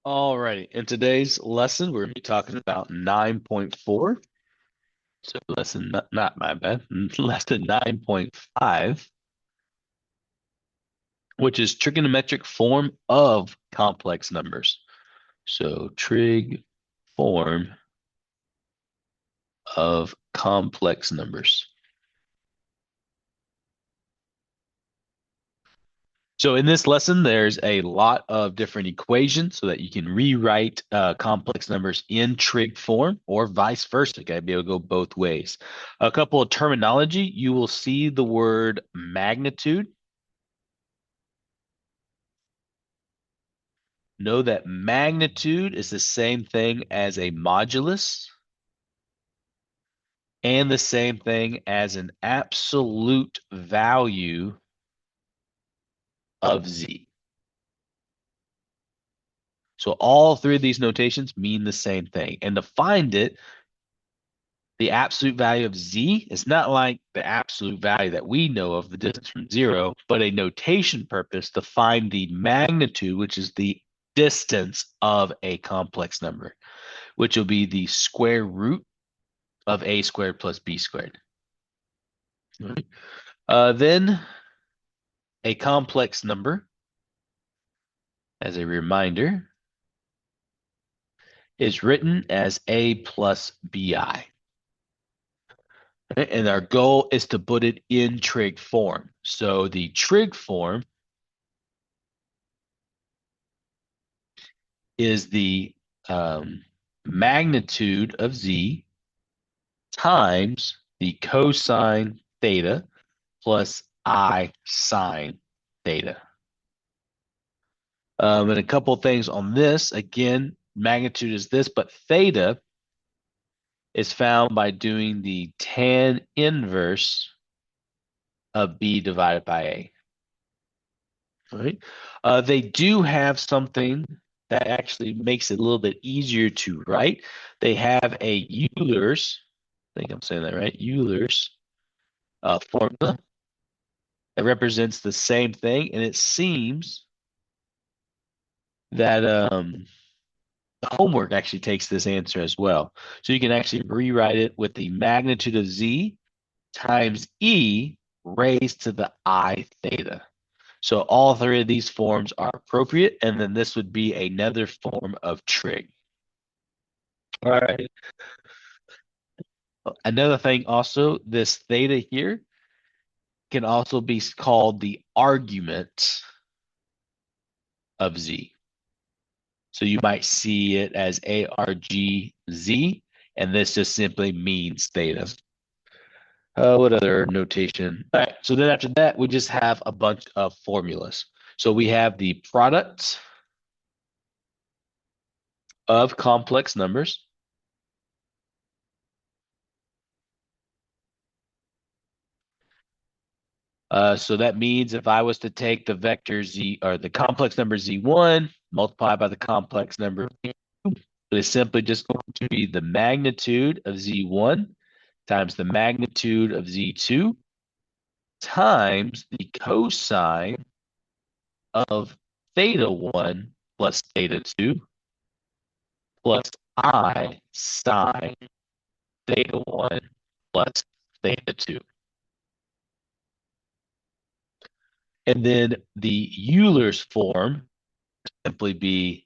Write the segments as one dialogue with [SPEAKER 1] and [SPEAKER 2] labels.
[SPEAKER 1] Alrighty, in today's lesson, we're going to be talking about 9.4. So lesson, not my bad, lesson 9.5, which is trigonometric form of complex numbers. So trig form of complex numbers. So in this lesson, there's a lot of different equations so that you can rewrite complex numbers in trig form or vice versa. Okay, be able to go both ways. A couple of terminology, you will see the word magnitude. Know that magnitude is the same thing as a modulus and the same thing as an absolute value of z. So all three of these notations mean the same thing. And to find it, the absolute value of z is not like the absolute value that we know of, the distance from zero, but a notation purpose to find the magnitude, which is the distance of a complex number, which will be the square root of a squared plus b squared. Right. Then a complex number, as a reminder, is written as a plus bi. Right? And our goal is to put it in trig form. So the trig form is the magnitude of z times the cosine theta plus I sine theta. And a couple things on this. Again, magnitude is this, but theta is found by doing the tan inverse of b divided by a. Right? They do have something that actually makes it a little bit easier to write. They have a Euler's, I think I'm saying that right, Euler's formula that represents the same thing, and it seems that the homework actually takes this answer as well. So you can actually rewrite it with the magnitude of z times e raised to the I theta. So all three of these forms are appropriate, and then this would be another form of trig. All right. Another thing also, this theta here can also be called the argument of z. So you might see it as ARGZ, and this just simply means theta. What other notation? All right, so then after that, we just have a bunch of formulas. So we have the product of complex numbers. So that means if I was to take the vector z or the complex number z1, multiply by the complex number z2, it is simply just going to be the magnitude of z1 times the magnitude of z2 times the cosine of theta 1 plus theta 2 plus I sine theta 1 plus theta 2. And then the Euler's form simply be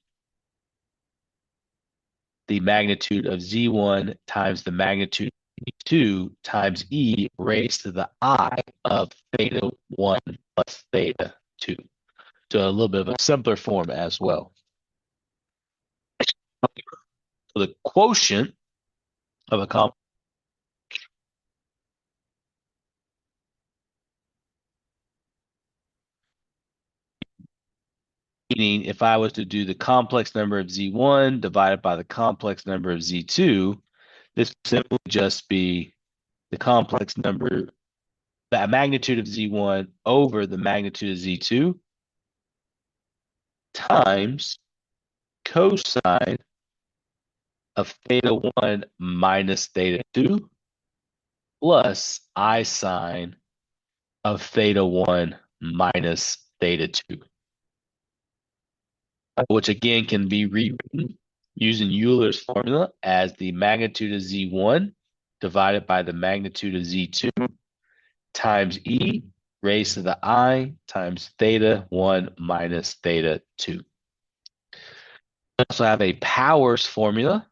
[SPEAKER 1] the magnitude of z1 times the magnitude of z2 times e raised to the I of theta 1 plus theta 2. So a little bit of a simpler form as well. So the quotient of a complex, meaning if I was to do the complex number of z1 divided by the complex number of z2, this would simply just be the complex number, the magnitude of z1 over the magnitude of z2 times cosine of theta 1 minus theta 2 plus I sine of theta 1 minus theta 2. which again can be rewritten using Euler's formula as the magnitude of Z1 divided by the magnitude of Z2 times E raised to the I times theta 1 minus theta 2. I also have a powers formula.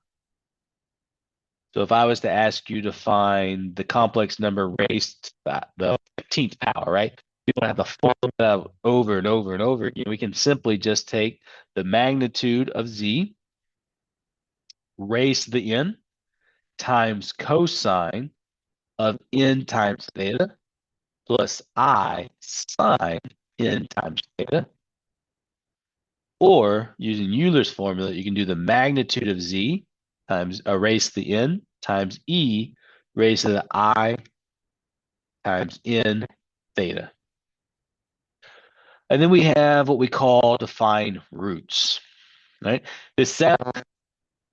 [SPEAKER 1] So if I was to ask you to find the complex number raised to the 15th power, right? We don't have the formula over and over and over again. We can simply just take the magnitude of Z raised to the n times cosine of n times theta plus I sine n times theta. Or using Euler's formula, you can do the magnitude of Z times raised to the n times E raised to the I times n theta. And then we have what we call define roots, right? This sound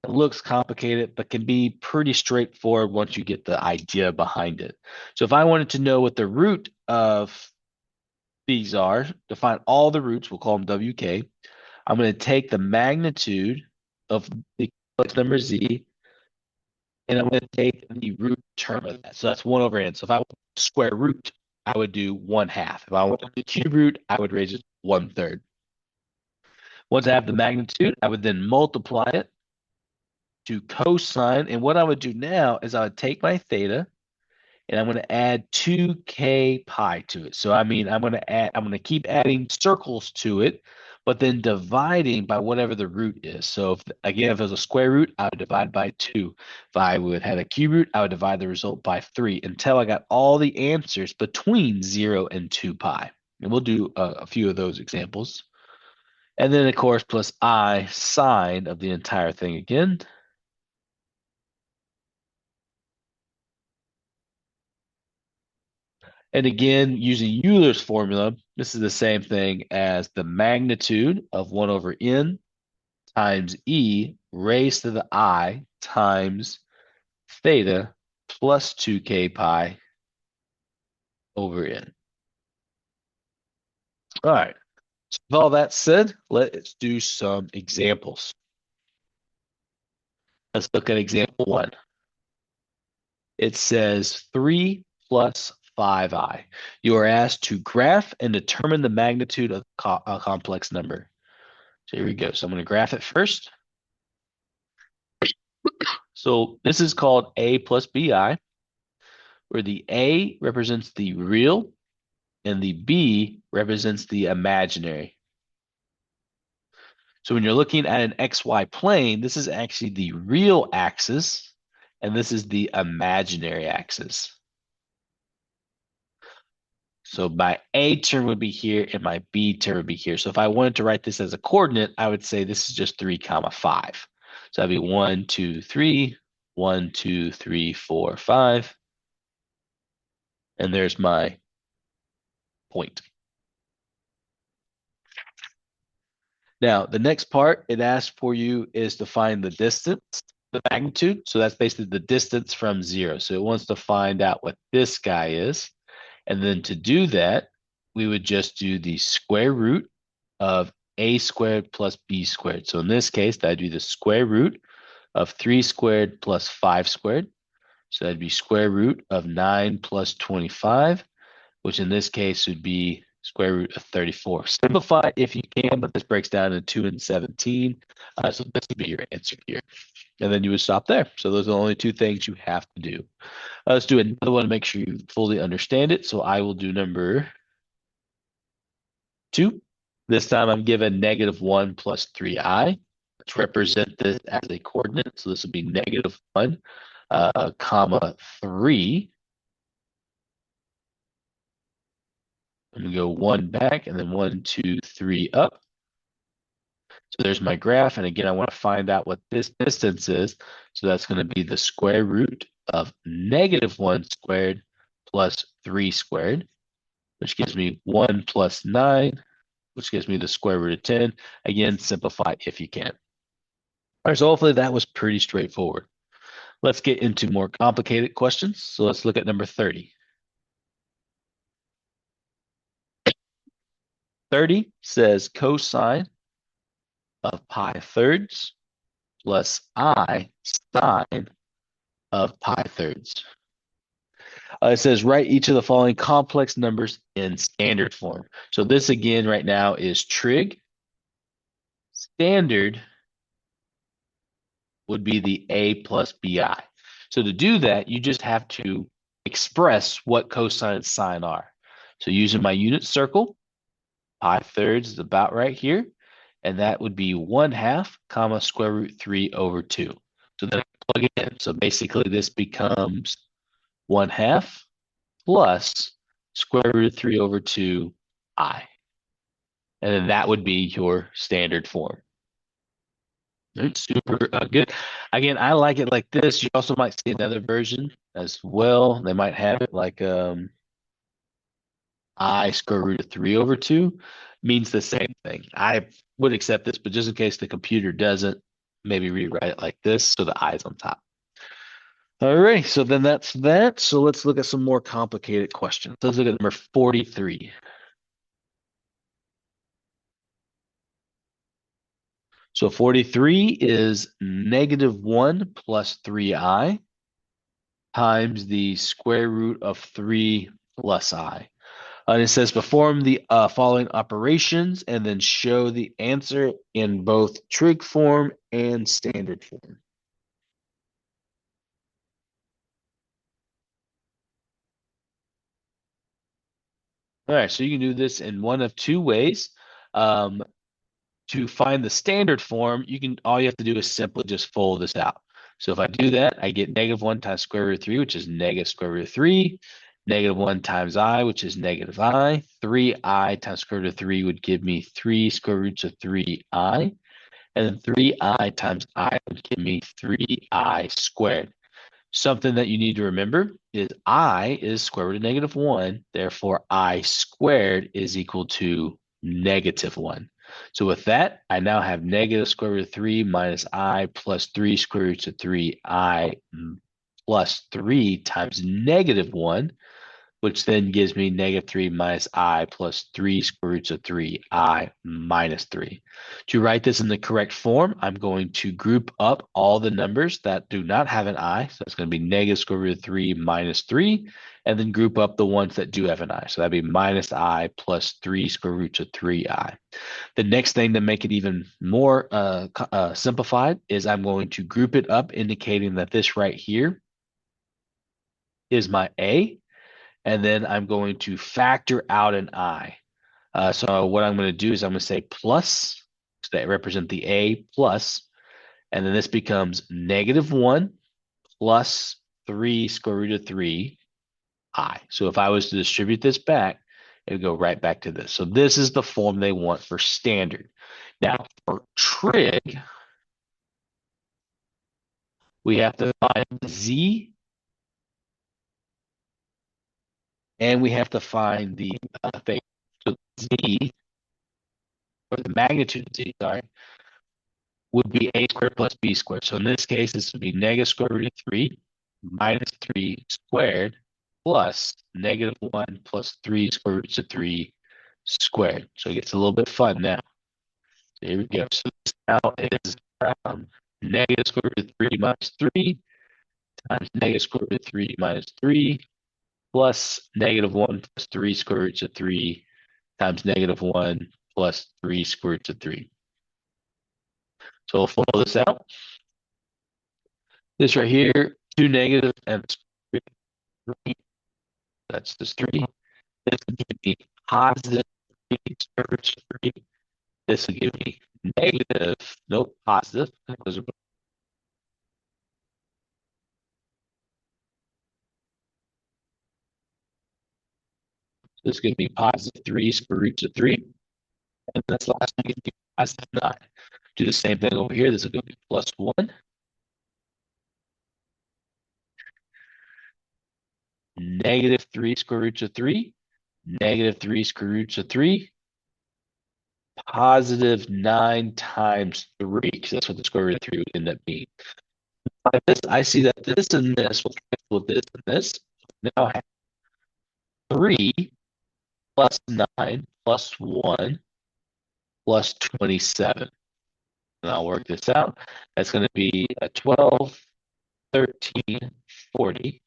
[SPEAKER 1] looks complicated, but can be pretty straightforward once you get the idea behind it. So if I wanted to know what the root of these are, define all the roots, we'll call them WK. I'm going to take the magnitude of the complex number Z, and I'm going to take the root term of that. So that's 1 over n. So if I want to square root, I would do 1/2. If I want to do cube root, I would raise it 1/3. Once I have the magnitude, I would then multiply it to cosine. And what I would do now is I would take my theta and I'm going to add 2k pi to it. So I mean, I'm going to keep adding circles to it, but then dividing by whatever the root is. So if it was a square root, I would divide by 2. If I would had a cube root, I would divide the result by 3 until I got all the answers between 0 and 2 pi. And we'll do a few of those examples. And then, of course, plus I sine of the entire thing again. And again, using Euler's formula, this is the same thing as the magnitude of 1 over n times E raised to the I times theta plus 2k pi over n. All right. So with all that said, let's do some examples. Let's look at example 1. It says 3 plus 5i. You are asked to graph and determine the magnitude of a complex number. So here we go. So I'm going to graph it first. So this is called a plus bi, where the a represents the real and the b represents the imaginary. So when you're looking at an xy plane, this is actually the real axis, and this is the imaginary axis. So my A term would be here and my B term would be here. So if I wanted to write this as a coordinate, I would say this is just 3 comma 5. So that'd be 1, 2, 3, 1, 2, 3, 4, 5. And there's my point. Now, the next part it asks for you is to find the distance, the magnitude. So that's basically the distance from 0. So it wants to find out what this guy is. And then to do that, we would just do the square root of a squared plus b squared. So in this case, that'd be the square root of 3 squared plus 5 squared. So that'd be square root of 9 plus 25, which in this case would be square root of 34. Simplify if you can, but this breaks down into 2 and 17. So this would be your answer here. And then you would stop there. So those are the only 2 things you have to do. Let's do another one to make sure you fully understand it. So I will do number 2. This time I'm given -1 plus 3i. Let's represent this as a coordinate. So this would be -1, comma 3. I'm going to go 1 back and then 1, 2, 3 up. So there's my graph. And again, I want to find out what this distance is. So that's going to be the square root of -1 squared plus 3 squared, which gives me 1 plus 9, which gives me the square root of 10. Again, simplify if you can. All right, so hopefully that was pretty straightforward. Let's get into more complicated questions. So let's look at number 30. 30 says cosine of pi thirds plus I sine of pi thirds. It says write each of the following complex numbers in standard form. So this again right now is trig. Standard would be the a plus bi. So to do that, you just have to express what cosine and sine are. So using my unit circle, pi thirds is about right here. And that would be 1/2 comma square root 3 over 2. So then I plug it in. So basically this becomes 1/2 plus square root of 3 over 2 I. And then that would be your standard form. It's super good. Again, I like it like this. You also might see another version as well. They might have it like I square root of 3 over 2 means the same thing. I would accept this, but just in case the computer doesn't, maybe rewrite it like this so the I is on top. All right, so then that's that. So let's look at some more complicated questions. Let's look at number 43. So 43 is -1 plus 3i times the square root of 3 plus I. And it says perform the following operations and then show the answer in both trig form and standard form. All right, so you can do this in one of two ways. To find the standard form, all you have to do is simply just fold this out. So if I do that, I get -1 times square root of 3, which is negative square root of 3. -1 times I, which is negative I. 3i times square root of 3 would give me 3 square roots of 3i. And then 3i times I would give me 3i squared. Something that you need to remember is I is square root of -1. Therefore, I squared is equal to -1. So with that, I now have negative square root of 3 minus I plus 3 square roots of 3I plus 3 times -1, which then gives me -3 minus I plus 3 square roots of 3I minus 3. To write this in the correct form, I'm going to group up all the numbers that do not have an I. So it's going to be negative square root of 3 minus 3, and then group up the ones that do have an I. So that'd be minus I plus 3 square roots of 3I. The next thing to make it even more simplified is I'm going to group it up, indicating that this right here is my A. And then I'm going to factor out an I. So what I'm going to do is I'm going to say plus, so that represent the A plus, and then this becomes -1 plus 3 square root of 3 I. So if I was to distribute this back, it would go right back to this. So this is the form they want for standard. Now for trig, we have to find Z, and we have to find the thing. So Z, or the magnitude of Z, sorry, would be a squared plus b squared. So in this case, this would be negative square root of 3 minus 3 squared plus -1 plus 3 square roots of 3 squared. So it gets a little bit fun now. So here we go. So this now is negative square root of 3 minus 3 times negative square root of 3 minus 3 plus -1 plus 3 square roots of 3 times -1 plus 3 square roots of 3. So we'll follow this out. This right here, 2 negative and 3. That's just 3. This will give me positive 3 square roots of 3. This will give me negative, nope, positive. This is going to be positive 3 square roots of 3. And that's the last one going to be positive 9. Do the same thing over here. This is going to be plus 1. Negative 3 square roots of 3. Negative 3 square roots of 3. Positive 9 times 3, because that's what the square root of 3 would end up being. I see that this and this will cancel with this and this. Now I have 3 plus 9 plus 1 plus 27. and I'll work this out. That's going to be a 12, 13, 40.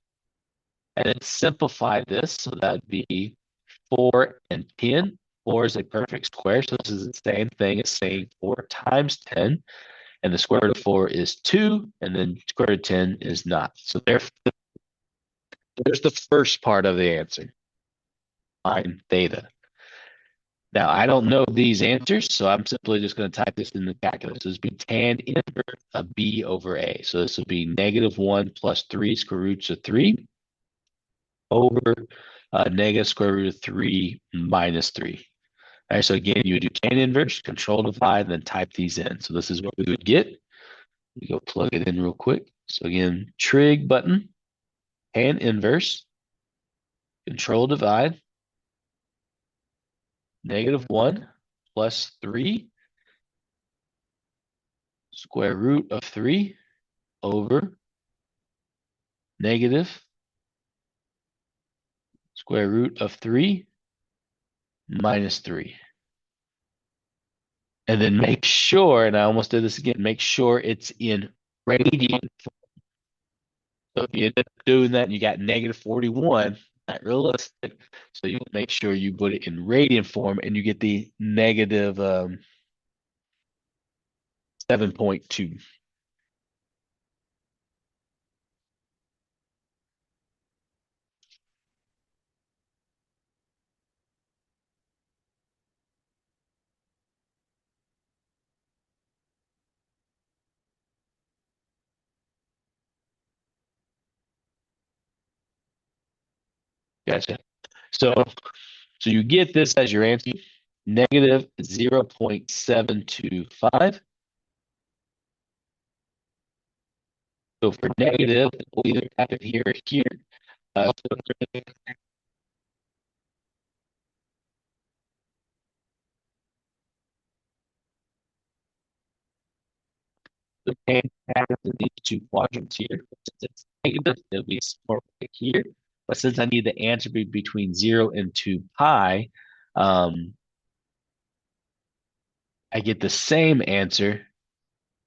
[SPEAKER 1] And then simplify this, so that'd be 4 and 10. 4 is a perfect square, so this is the same thing as saying 4 times 10. And the square root of 4 is 2, and then square root of 10 is not. So there's the first part of the answer. Find theta. Now, I don't know these answers, so I'm simply just going to type this in the calculus. This would be tan inverse of b over a. So this would be -1 plus 3 square roots of 3 over negative square root of 3 minus 3. All right, so again, you would do tan inverse, control divide, and then type these in. So this is what we would get. We go plug it in real quick. So again, trig button, tan inverse, control divide, -1 plus 3 square root of 3 over negative square root of 3 minus 3. And then make sure, and I almost did this again, make sure it's in radian. So if you end up doing that and you got -41, not realistic. So you make sure you put it in radian form and you get the negative 7.2. Gotcha. So you get this as your answer, negative 0.725. So for negative, we'll either have it here or here. So the tan happens in these two quadrants here. Since it's negative, it'll be more right here. But since I need the answer be between 0 and 2 pi, I get the same answer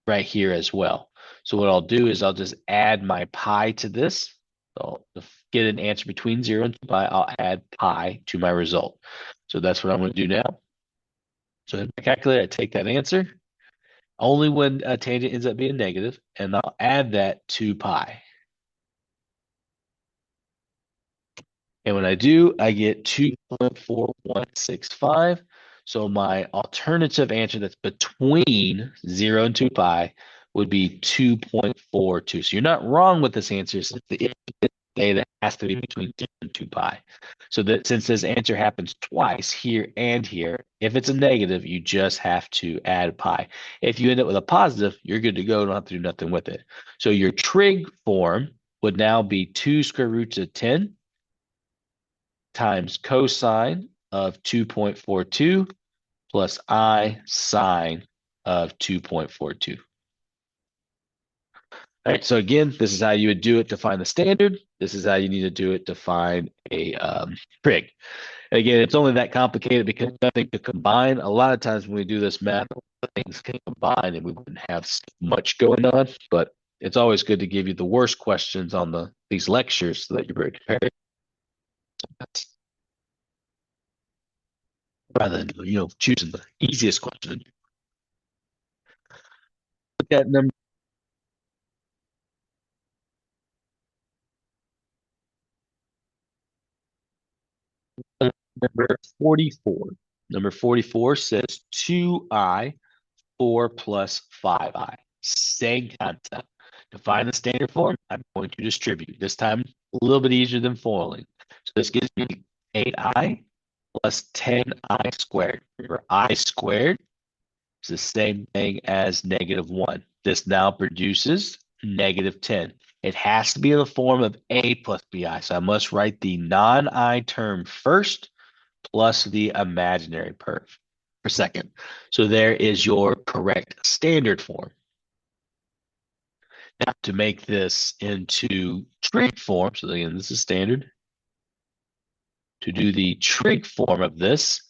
[SPEAKER 1] right here as well. So what I'll do is I'll just add my pi to this. So to get an answer between 0 and 2 pi, I'll add pi to my result. So that's what I'm going to do now. So in my calculator, I take that answer only when a tangent ends up being negative, and I'll add that to pi. And when I do, I get 2.4165. So my alternative answer that's between 0 and 2 pi would be 2.42. So you're not wrong with this answer. Since the data has to be between 0 and 2 pi. So that since this answer happens twice here and here, if it's a negative, you just have to add pi. If you end up with a positive, you're good to go. Don't have to do nothing with it. So your trig form would now be 2 square roots of 10 times cosine of 2.42 plus I sine of 2.42. All right, so again, this is how you would do it to find the standard. This is how you need to do it to find a trig. And again, it's only that complicated because nothing to combine. A lot of times when we do this math, things can combine and we wouldn't have so much going on. But it's always good to give you the worst questions on these lectures so that you're very prepared. Rather than choosing the easiest question. Look at number 44. Number 44 says 2i 4 plus 5i. Same concept. To find the standard form, I'm going to distribute. This time a little bit easier than foiling. So this gives me 8i plus 10i squared. Remember, I squared is the same thing as -1. This now produces -10. It has to be in the form of a plus bi. So I must write the non-I term first plus the imaginary per second. So there is your correct standard form. Now to make this into trig form, so again, this is standard. To do the trig form of this,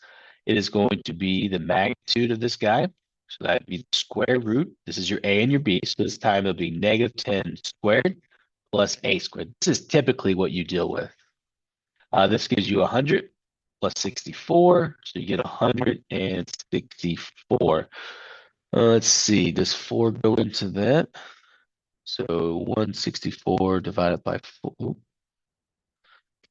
[SPEAKER 1] it is going to be the magnitude of this guy So that'd be square root. This is your a and your b. So this time it'll be negative 10 squared plus a squared. This is typically what you deal with. This gives you 100 plus 64. So you get 164. Let's see. Does 4 go into that? So 164 divided by 4.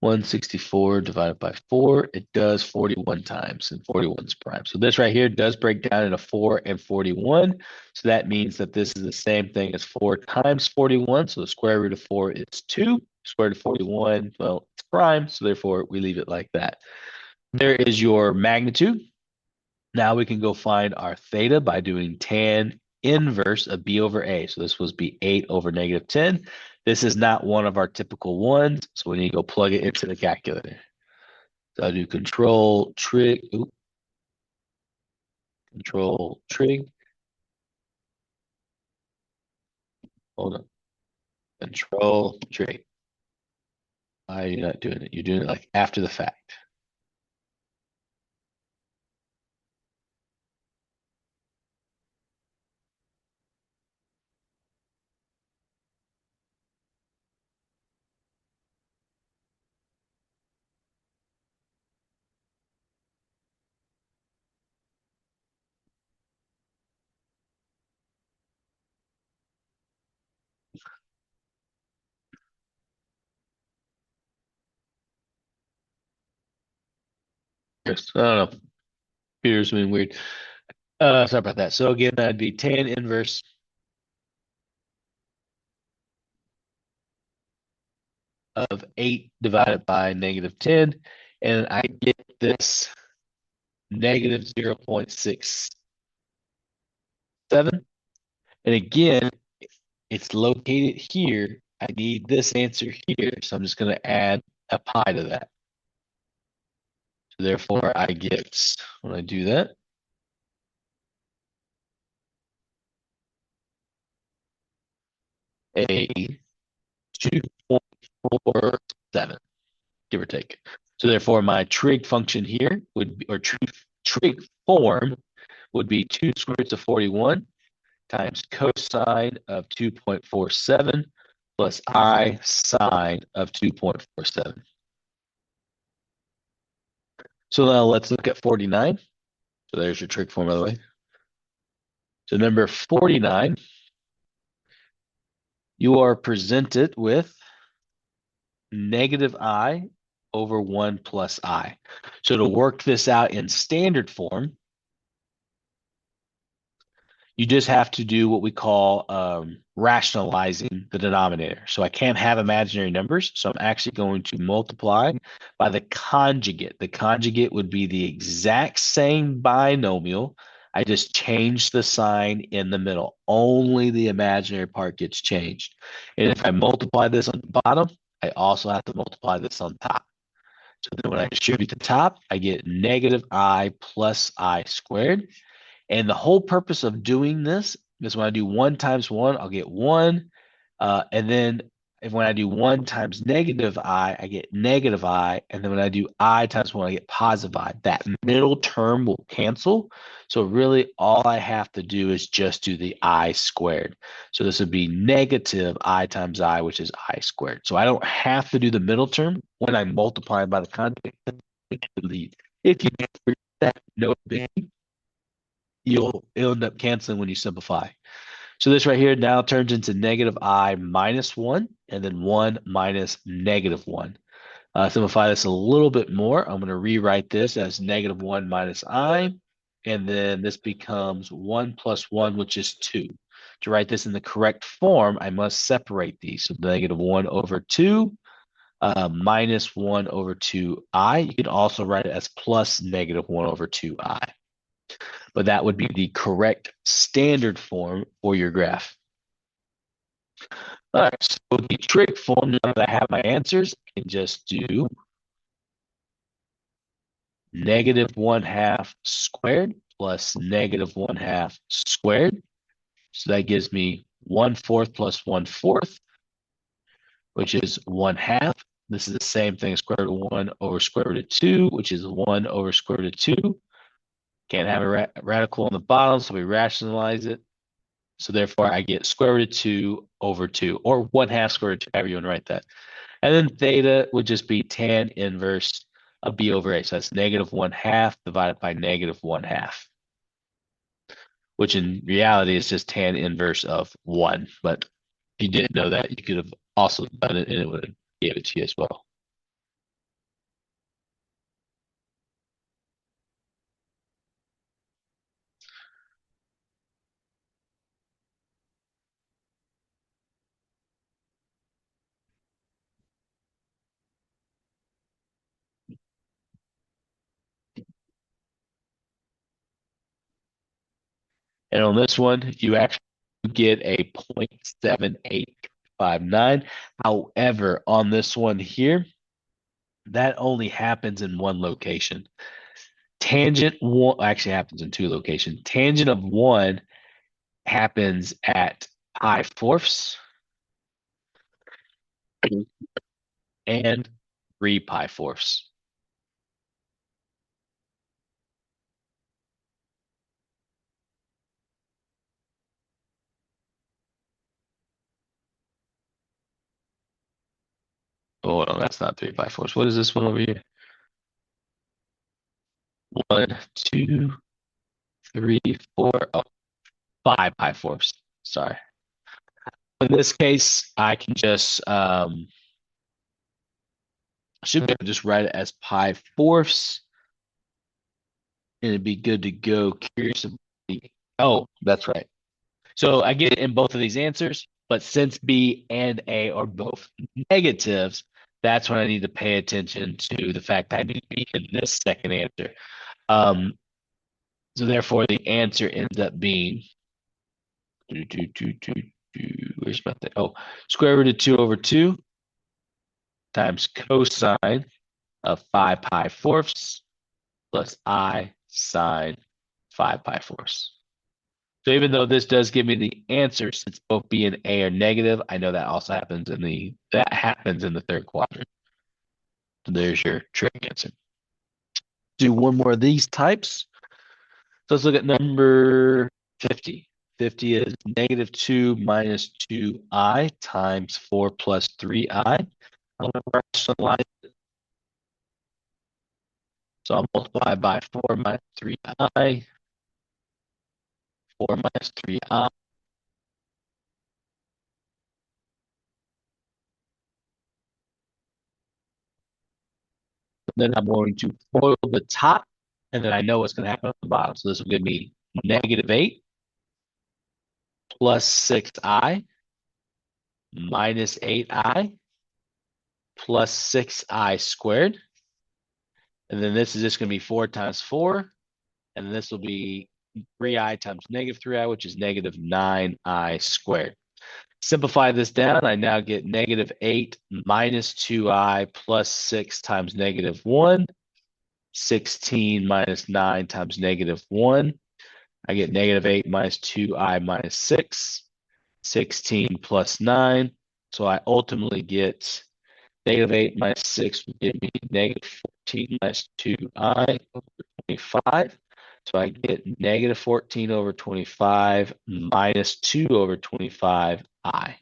[SPEAKER 1] 164 divided by 4, it does 41 times, and 41 is prime. So this right here does break down into 4 and 41. So that means that this is the same thing as 4 times 41. So the square root of 4 is 2. Square root of 41, well, it's prime. So therefore, we leave it like that. There is your magnitude. Now we can go find our theta by doing tan inverse of b over a. So this was be 8 over negative 10. This is not one of our typical ones, so we need to go plug it into the calculator. So I do control trig, control trig. Hold on. Control trig. Why are you not doing it? You're doing it like after the fact. Yes, I don't know. Computer's being weird. Sorry about that. So again, that'd be tan inverse of 8 divided by negative 10. And I get this negative 0.67. And again, it's located here. I need this answer here. So I'm just going to add a pi to that. So therefore, I get, when I do that, a 2.47, give or take. So therefore, my trig function here would be, or trig form would be 2 square roots of 41 times cosine of 2.47 plus I sine of 2.47. So now let's look at 49. So there's your trig form, by the way. So number 49, you are presented with negative I over 1 plus I. So to work this out in standard form, you just have to do what we call rationalizing the denominator. So I can't have imaginary numbers, so I'm actually going to multiply by the conjugate. The conjugate would be the exact same binomial. I just changed the sign in the middle. Only the imaginary part gets changed. And if I multiply this on the bottom, I also have to multiply this on top. So then when I distribute the top, I get negative I plus I squared. And the whole purpose of doing this is when I do 1 times 1, I'll get 1. And then when I do 1 times negative I get negative I. And then when I do I times 1, I get positive I. That middle term will cancel. So really all I have to do is just do the I squared. So this would be negative I times I, which is I squared. So I don't have to do the middle term when I multiply by the conjugate. If you do that, no big, it'll end up canceling when you simplify. So this right here now turns into negative I minus 1, and then 1 minus negative 1. Simplify this a little bit more. I'm going to rewrite this as negative 1 minus I, and then this becomes 1 plus 1, which is 2. To write this in the correct form, I must separate these. So negative 1 over 2 minus 1 over 2I. You can also write it as plus negative 1 over 2I. But that would be the correct standard form for your graph. All right, so the trig form, now that I have my answers, I can just do negative 1/2 squared plus negative 1/2 squared. So that gives me 1/4 plus 1/4, which is 1/2. This is the same thing as square root of 1 over square root of 2, which is 1 over square root of 2. Can't have a radical on the bottom, so we rationalize it. So therefore, I get square root of 2 over 2, or 1/2 square root of 2, however you want to write that. And then theta would just be tan inverse of b over a. So that's negative 1/2 divided by negative 1/2, which in reality is just tan inverse of 1. But if you didn't know that, you could have also done it and it would have gave it to you as well. And on this one, you actually get a 0.7859. However, on this one here, that only happens in one location. Tangent one actually happens in two locations. Tangent of one happens at pi fourths and 3 pi fourths. Oh, no, that's not 3 pi fourths. What is this one over here? 1, 2, 3, 4. Oh, 5 pi fourths. Sorry. In this case, I can just should be able to just write it as pi fourths, and it'd be good to go. Curious. Oh, that's right. So I get it in both of these answers, but since B and A are both negatives, that's when I need to pay attention to the fact that I need to be in this second answer. Um, so therefore, the answer ends up being where's my thing? Oh, square root of 2 over 2 times cosine of 5 pi fourths plus I sine 5 pi fourths. So even though this does give me the answer, since both B and A are negative, I know that also happens in the third quadrant. So there's your trig answer. Do one more of these types. So let's look at number 50. 50 is negative 2 minus 2i times 4 plus 3i. I'll rationalize it. So I'll multiply by 4 minus 3i, 4 minus 3i. Then I'm going to FOIL the top, and then I know what's going to happen at the bottom. So this will give me negative 8 plus 6i minus 8i plus 6i squared. And then this is just going to be 4 times 4. And then this will be 3i times negative 3i, which is negative 9i squared. Simplify this down. I now get negative 8 minus 2i plus 6 times negative 1. 16 minus 9 times negative 1. I get negative 8 minus 2i minus 6. 16 plus 9. So I ultimately get negative 8 minus 6 would give me negative 14 minus 2i over 25. So I get negative 14 over 25 minus 2 over 25i.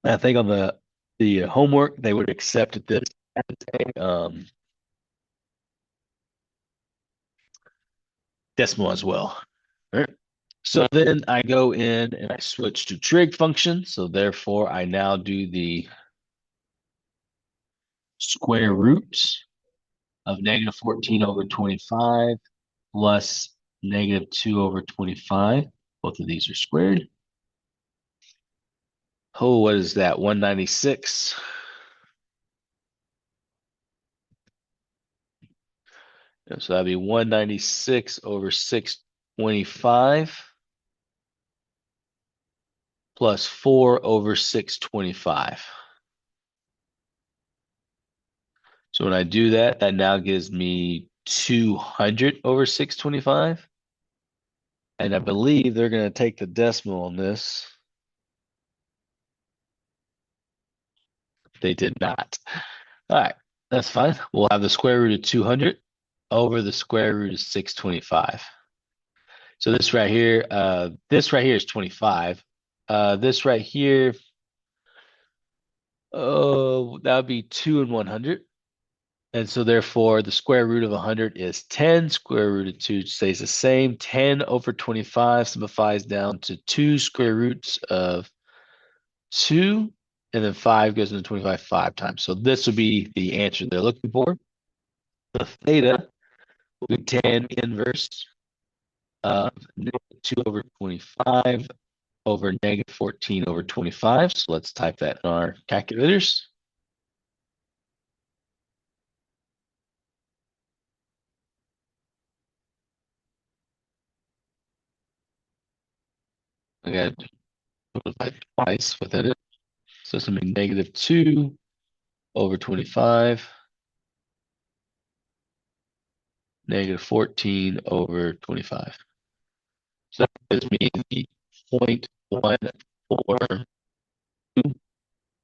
[SPEAKER 1] I think on the homework, they would accept this as a decimal as well. All right. So then I go in and I switch to trig function. So therefore, I now do the square root of negative 14 over 25 plus negative 2 over 25. Both of these are squared. Oh, what is that? 196. So that'd be 196 over 625 plus 4 over 625. So when I do that, that now gives me 200 over 625. And I believe they're going to take the decimal on this. They did not. All right, that's fine. We'll have the square root of 200 over the square root of 625. So this right here is 25. This right here, oh, that would be 2 and 100. And so therefore, the square root of 100 is 10. Square root of 2 stays the same. 10 over 25 simplifies down to 2 square roots of 2. And then 5 goes into 25 5 times. So this would be the answer they're looking for. The theta will be tan inverse of negative 2 over 25 over negative 14 over 25. So let's type that in our calculators. I got to multiply twice within it. So it's going to be negative 2 over 25, negative 14 over 25. So that gives me the 0.14.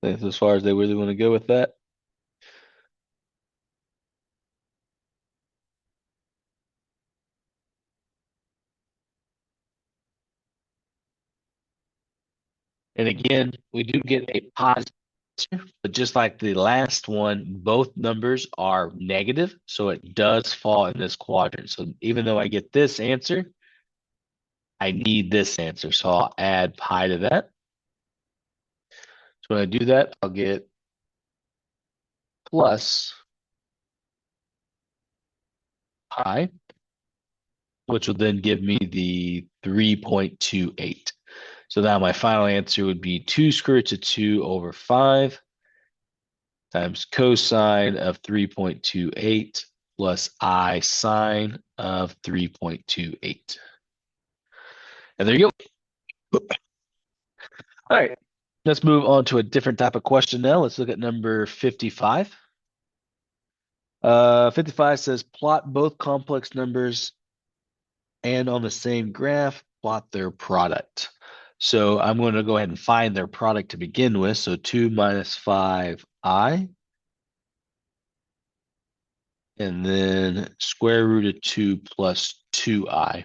[SPEAKER 1] That's as far as they really want to go with that. And again, we do get a positive answer, but just like the last one, both numbers are negative, so it does fall in this quadrant. So even though I get this answer, I need this answer. So I'll add pi to that. So when I do that, I'll get plus pi, which will then give me the 3.28. So now my final answer would be 2 square root of 2 over 5 times cosine of 3.28 plus I sine of 3.28. And there you go. All right, let's move on to a different type of question now. Let's look at number 55. 55 says plot both complex numbers and on the same graph, plot their product. So I'm going to go ahead and find their product to begin with. So 2 minus 5i, and then square root of 2 plus 2i.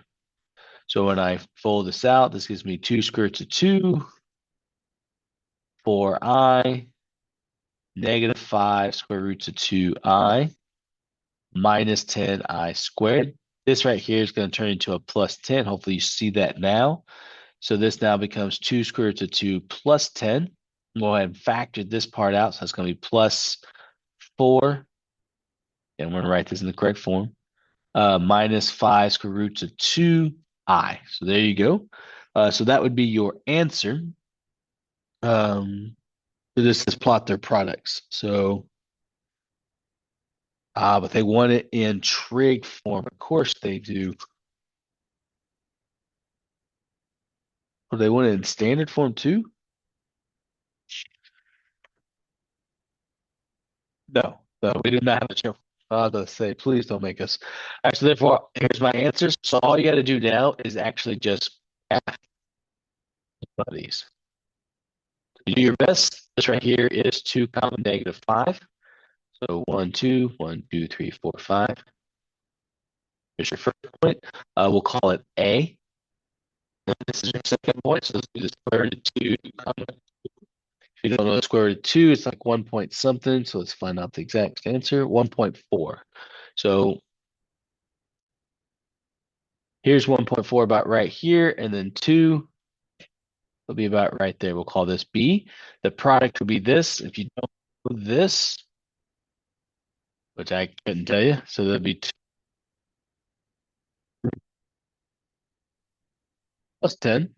[SPEAKER 1] So when I fold this out, this gives me 2 square roots of 2, 4i, negative 5 square roots of 2i, minus 10i squared. This right here is going to turn into a plus 10. Hopefully you see that now. So this now becomes 2 square roots of 2 plus 10. Go ahead and factor this part out. So it's going to be plus 4. And we're going to write this in the correct form. Minus 5 square roots of 2i. So there you go. So that would be your answer. So this is plot their products. So, but they want it in trig form. Of course they do. Or they want it in standard form too? No, no, we do not have a show. I was going to say, please don't make us. All right, so therefore, here's my answers. So all you got to do now is actually just add these. You do your best. This right here is 2 comma negative 5. So 1, 2, 1, 2, 3, 4, 5. Here's your first point. We'll call it A. And this is your second point. So let's do the square root of 2 comma. If you don't know the square root of 2, it's like 1 point something. So let's find out the exact answer. 1.4. So here's 1.4 about right here. And then 2 will be about right there. We'll call this B. The product will be this. If you don't know this, which I couldn't tell you. So that'd be 2 plus 10.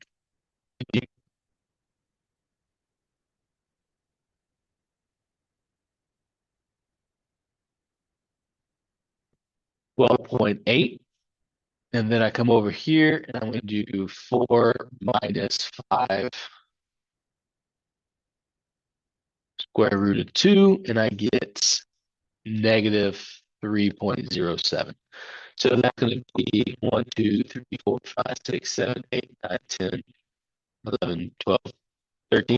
[SPEAKER 1] 12.8. And then I come over here and I'm going to do 4 minus 5 square root of 2, and I get negative 3.07. So that's going to be 1, 2, 3, 4, 5, 6, 7, 8, 9, 10, 11, 12, 13.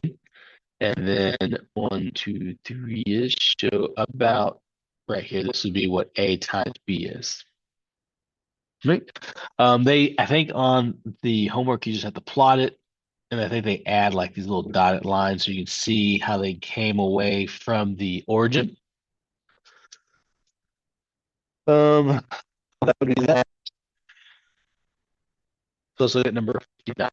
[SPEAKER 1] And then 1, 2, 3 is show about right here. This would be what A times B is. Right? I think on the homework you just have to plot it, and I think they add like these little dotted lines so you can see how they came away from the origin. Um, that would be that. So let's look at number 59.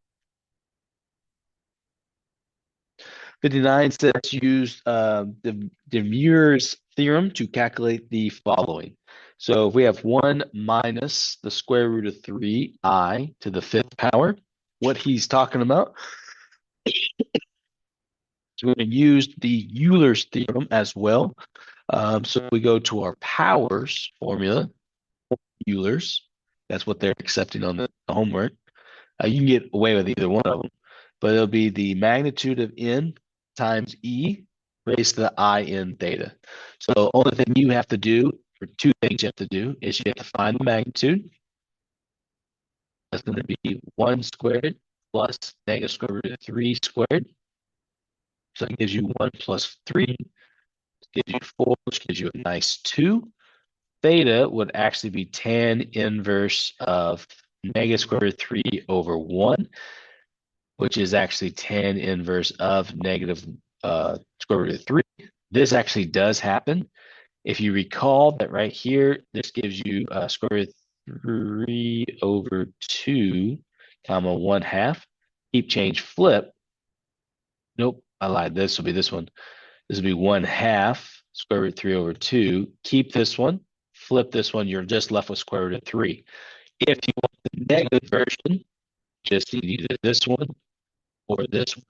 [SPEAKER 1] 59 says use de Muir's theorem to calculate the following. So if we have 1 minus the square root of 3i to the fifth power, what he's talking about is we're going to use the Euler's theorem as well. So we go to our powers formula, Euler's. That's what they're accepting on the homework. You can get away with either one of them, but it'll be the magnitude of n times e raised to the I n theta. So only thing you have to do, or two things you have to do, is you have to find the magnitude. That's going to be 1 squared plus negative square root of 3 squared. So it gives you 1 plus 3, gives you 4, which gives you a nice 2. Theta would actually be tan inverse of negative square root of 3 over 1, which is actually tan inverse of negative square root of 3. This actually does happen. If you recall that right here, this gives you square root of 3 over 2, comma 1 half. Keep change flip. Nope, I lied. This will be this one. This will be 1 half square root of 3 over 2. Keep this one. Flip this one. You're just left with square root of 3. If you want the negative version, just need either this one or this one.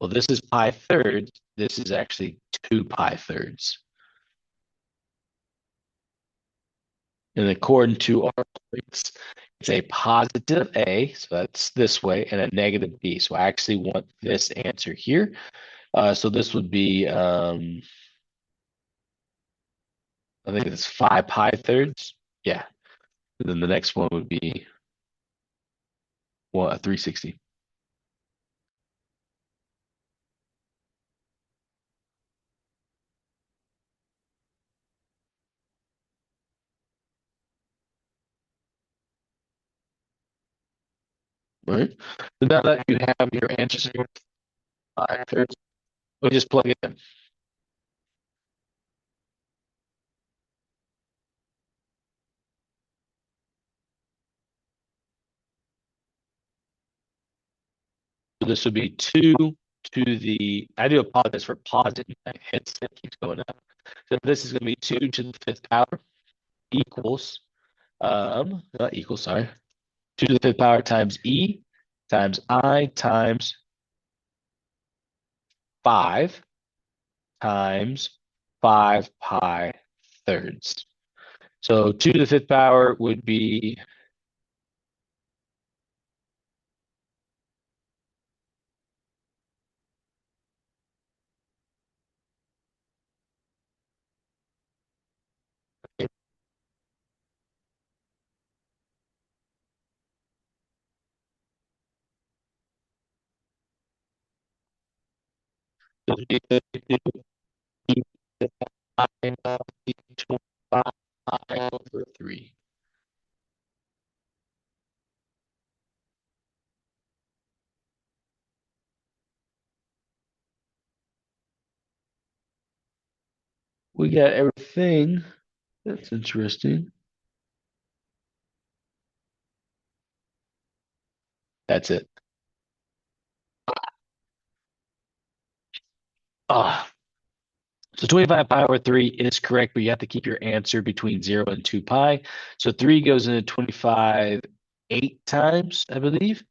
[SPEAKER 1] Well, this is pi thirds. This is actually 2 pi thirds. And according to our points, it's a positive A, so that's this way, and a negative B. So I actually want this answer here. So this would be, I think it's 5 pi thirds. Yeah. And then the next one would be, well, 360. Right? So now that you have your answers here, 5 thirds, we just plug it in. So this would be 2 to the, I do apologize for pausing. My headset keeps going up. So this is going to be 2 to the fifth power equals, not equals, sorry, 2 to the fifth power times e times I times 5 times 5 pi thirds. So 2 to the fifth power would be, pi over 3. We got everything. That's interesting. That's it. Ah, so 25 pi over 3 is correct, but you have to keep your answer between 0 and 2 pi. So 3 goes into 25 8 times, I believe,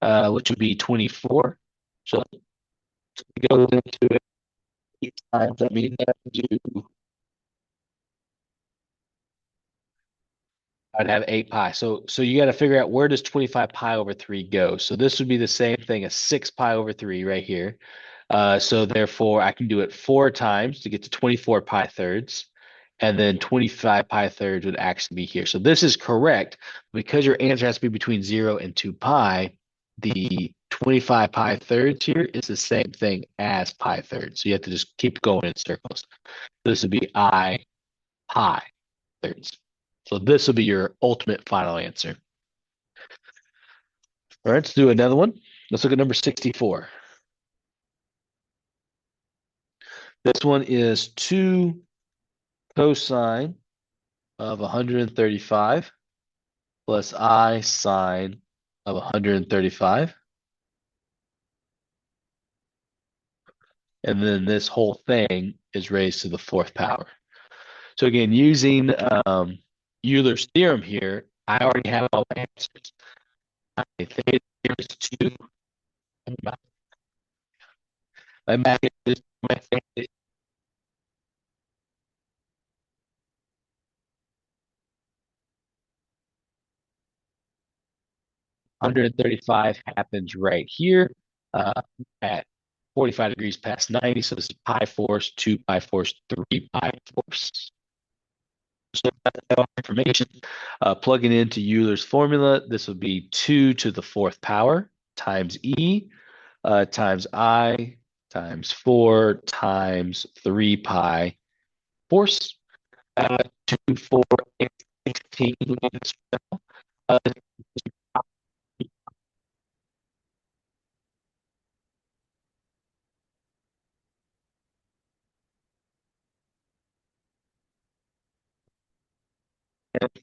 [SPEAKER 1] which would be 24. So it goes into it 8 times. That means I have to do, I'd have 8 pi. So you got to figure out, where does 25 pi over 3 go? So this would be the same thing as 6 pi over 3 right here. So therefore, I can do it 4 times to get to 24 pi thirds. And then 25 pi thirds would actually be here. So this is correct. Because your answer has to be between 0 and 2 pi, the 25 pi thirds here is the same thing as pi thirds. So you have to just keep going in circles. This would be I pi thirds. So this will be your ultimate final answer. All right, let's do another one. Let's look at number 64. This one is 2 cosine of 135 plus I sine of 135. And then this whole thing is raised to the fourth power. So again, using Euler's theorem here, I already have all my answers. I think there's 2. My magnitude, my theta 135 happens right here at 45 degrees past 90. So this is pi force, 2 pi force, 3 pi force. So that's information. Plugging into Euler's formula, this would be 2 to the fourth power times E times I times 4 times 3 pi force. 2, 4, 16. Uh,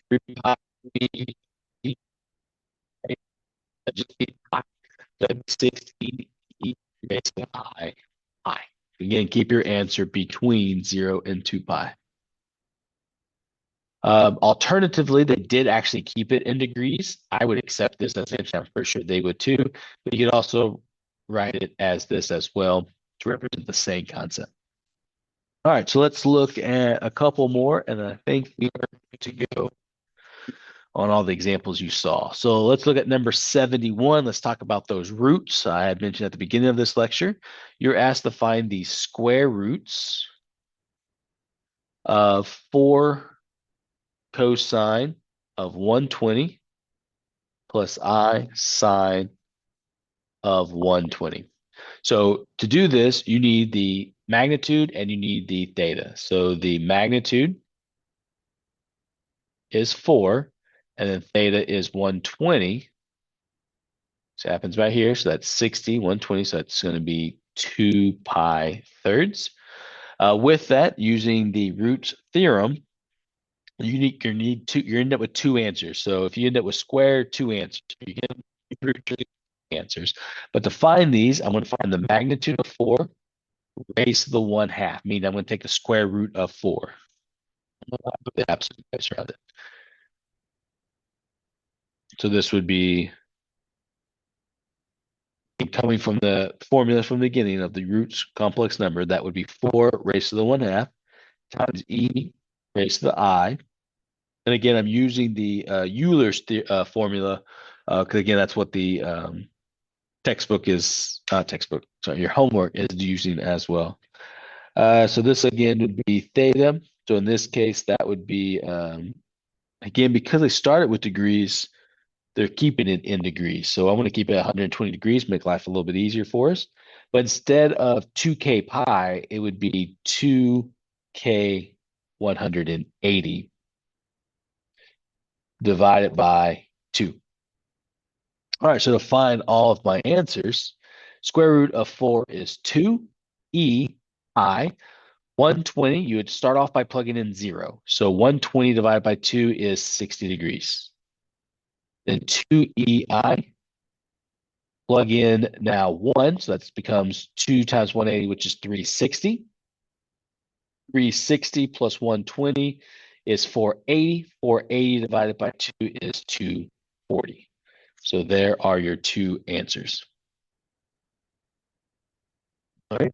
[SPEAKER 1] 3 pi, just 16 e raised to I. Again, keep your answer between 0 and 2 pi. Alternatively, they did actually keep it in degrees. I would accept this as an answer. I'm pretty sure they would too. But you could also write it as this as well to represent the same concept. All right, so let's look at a couple more, and I think we are good to go on all the examples you saw. So let's look at number 71. Let's talk about those roots I had mentioned at the beginning of this lecture. You're asked to find the square roots of 4 cosine of 120 plus I sine of 120. So to do this, you need the magnitude and you need the theta. So the magnitude is 4, and then theta is 120. So it happens right here. So that's 60, 120. So that's going to be 2 pi thirds. With that, using the roots theorem, you end up with 2 answers. So if you end up with square, 2 answers. You get answers. But to find these, I'm going to find the magnitude of 4 raised to the 1/2, meaning I'm going to take the square root of 4. Put the absolute place around it. So this would be coming from the formula from the beginning of the roots complex number. That would be 4 raised to the 1/2 times E raised to the I. And again, I'm using the Euler's formula because again, that's what the textbook is, textbook, sorry, your homework is using as well. So this again would be theta. So in this case, that would be, again, because they started with degrees, they're keeping it in degrees. So I'm going to keep it at 120 degrees, make life a little bit easier for us. But instead of 2k pi, it would be 2k 180 divided by 2. All right, so to find all of my answers, square root of 4 is 2, e, I. 120, you would start off by plugging in 0. So 120 divided by 2 is 60 degrees. Then 2ei, plug in now 1, so that becomes 2 times 180, which is 360. 360 plus 120 is 480. 480 divided by 2 is 240. So there are your 2 answers. All right.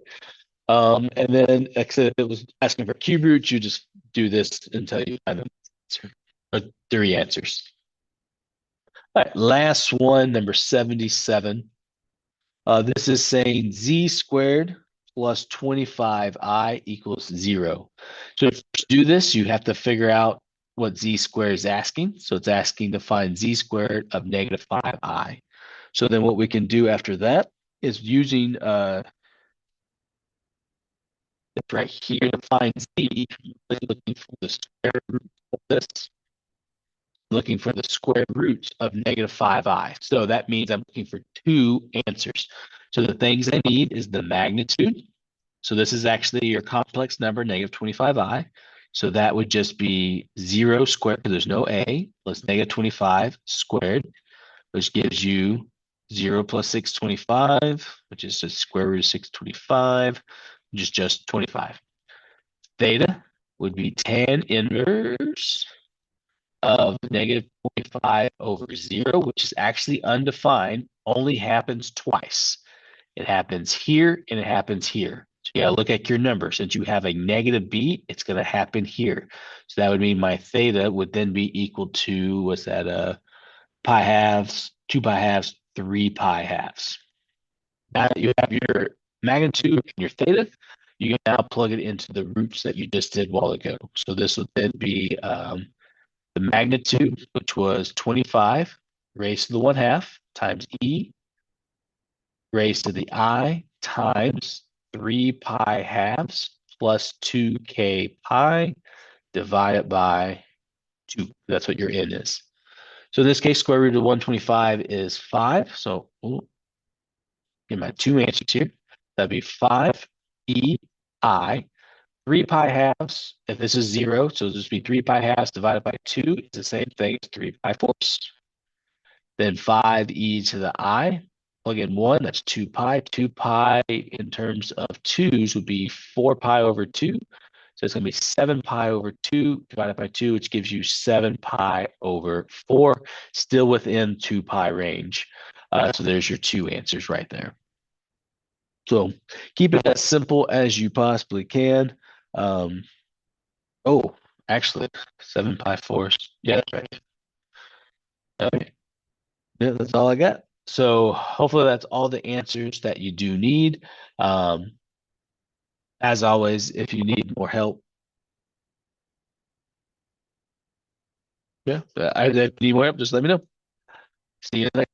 [SPEAKER 1] And then, like I said, if it was asking for cube roots, you just do this until you find the answer, or 3 answers. All right, last one, number 77. This is saying z squared plus 25i equals 0. So to do this, you have to figure out what z squared is asking. So it's asking to find z squared of negative 5i. So then what we can do after that is using right here to find z, looking for the square root of this, looking for the square root of negative 5i. So that means I'm looking for two answers. So the things I need is the magnitude. So this is actually your complex number, negative 25i. So that would just be 0 squared, because there's no a, plus negative 25 squared, which gives you 0 plus 625, which is the square root of 625, which is just 25. Theta would be tan inverse of negative 0.5 over 0, which is actually undefined, only happens twice. It happens here and it happens here. So you gotta look at your number. Since you have a negative b, it's gonna happen here. So that would mean my theta would then be equal to, what's that, pi halves, 2 pi halves, 3 pi halves. Now that you have your magnitude and your theta, you can now plug it into the roots that you just did a while ago. So this would then be the magnitude, which was 25 raised to the 1/2 times e raised to the I times 3 pi halves plus 2k pi divided by 2. That's what your n is. So in this case, square root of 125 is 5. So get my two answers here. That'd be 5 ei. 3 pi halves, if this is 0, so this would be 3 pi halves divided by 2. It's the same thing as 3 pi fourths. Then 5e to the I, plug in 1, that's 2 pi. 2 pi in terms of 2's would be 4 pi over 2. So it's going to be 7 pi over 2 divided by 2, which gives you 7 pi over 4, still within 2 pi range. So there's your two answers right there. So keep it as simple as you possibly can. Oh, actually, 7 pi fourths. Yeah, that's right. Okay. Yeah, that's all I got. So hopefully that's all the answers that you do need. Um, as always, if you need more help, if you need more help, just let me know. See you next.